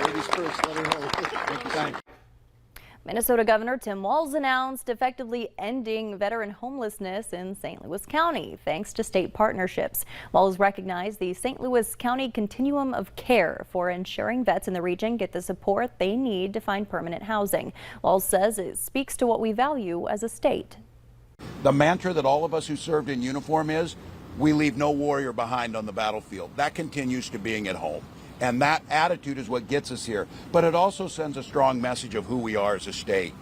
ladies first. Let her know. Thank you. Thanks. Minnesota Governor Tim Walz announced effectively ending veteran homelessness in St. Louis County thanks to state partnerships. Walz recognized the St. Louis County continuum of care for ensuring vets in the region get the support they need to find permanent housing. Walz says it speaks to what we value as a state. The mantra that all of us who served in uniform is, we leave no warrior behind on the battlefield. That continues to being at home. And that attitude is what gets us here. But it also sends a strong message of who we are as a state.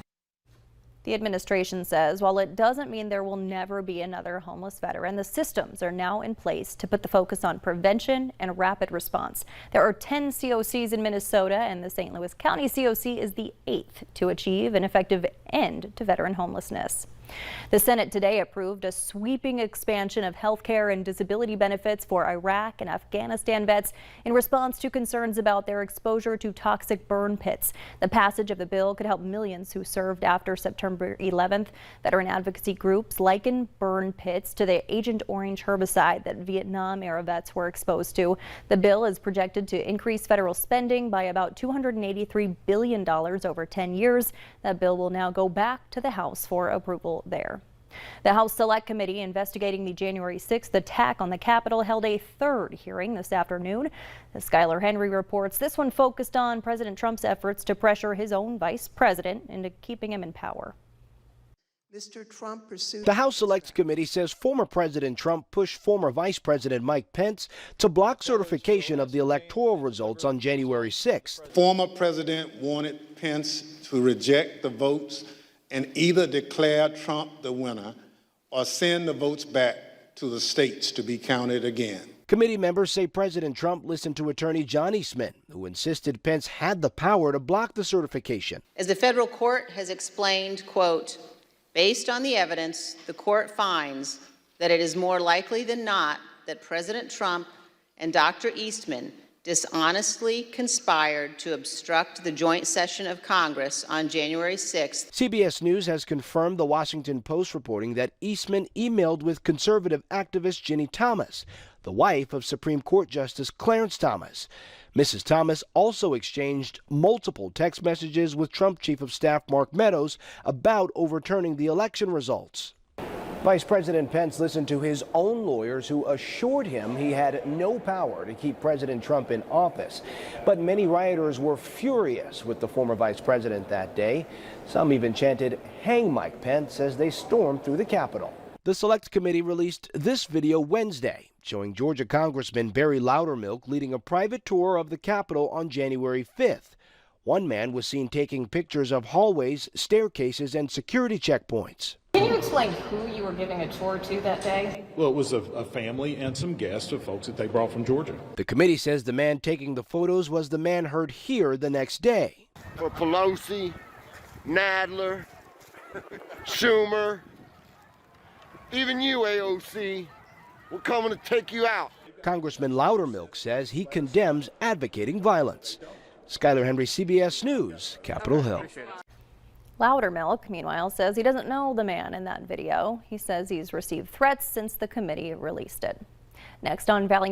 The administration says while it doesn't mean there will never be another homeless veteran, the systems are now in place to put the focus on prevention and rapid response. There are 10 COCs in Minnesota, and the St. Louis County COC is the 8th to achieve an effective end to veteran homelessness. The Senate today approved a sweeping expansion of health care and disability benefits for Iraq and Afghanistan vets in response to concerns about their exposure to toxic burn pits. The passage of the bill could help millions who served after September 11th. Veteran advocacy groups liken burn pits to the Agent Orange herbicide that Vietnam-era vets were exposed to. The bill is projected to increase federal spending by about $283 billion over 10 years. That bill will now go back to the House for approval there. The House Select Committee investigating the January 6th attack on the Capitol held a third hearing this afternoon. As Skylar Henry reports, this one focused on President Trump's efforts to pressure his own vice president into keeping him in power. Mr. Trump pursued. The House Select Committee says former President Trump pushed former Vice President Mike Pence to block certification of the electoral results on January 6th. Former President wanted Pence to reject the votes and either declare Trump the winner or send the votes back to the states to be counted again. Committee members say President Trump listened to attorney John Eastman, who insisted Pence had the power to block the certification. As the federal court has explained, quote, based on the evidence, the court finds that it is more likely than not that President Trump and Dr. Eastman dishonestly conspired to obstruct the joint session of Congress on January 6th. CBS News has confirmed the Washington Post reporting that Eastman emailed with conservative activist Ginny Thomas, the wife of Supreme Court Justice Clarence Thomas. Mrs. Thomas also exchanged multiple text messages with Trump Chief of Staff Mark Meadows about overturning the election results. Vice President Pence listened to his own lawyers who assured him he had no power to keep President Trump in office. But many rioters were furious with the former vice president that day. Some even chanted, "Hang Mike Pence," as they stormed through the Capitol. The Select Committee released this video Wednesday, showing Georgia Congressman Barry Loudermilk leading a private tour of the Capitol on January 5th. One man was seen taking pictures of hallways, staircases, and security checkpoints. Can you explain who you were giving a tour to that day? Well, it was a family and some guests of folks that they brought from Georgia. The committee says the man taking the photos was the man heard here the next day. For Pelosi, Nadler, Schumer, even you, AOC, we're coming to take you out. Congressman Loudermilk says he condemns advocating violence. Skylar Henry, CBS News, Capitol Hill. Loudermilk, meanwhile, says he doesn't know the man in that video. He says he's received threats since the committee released it. Next on Valley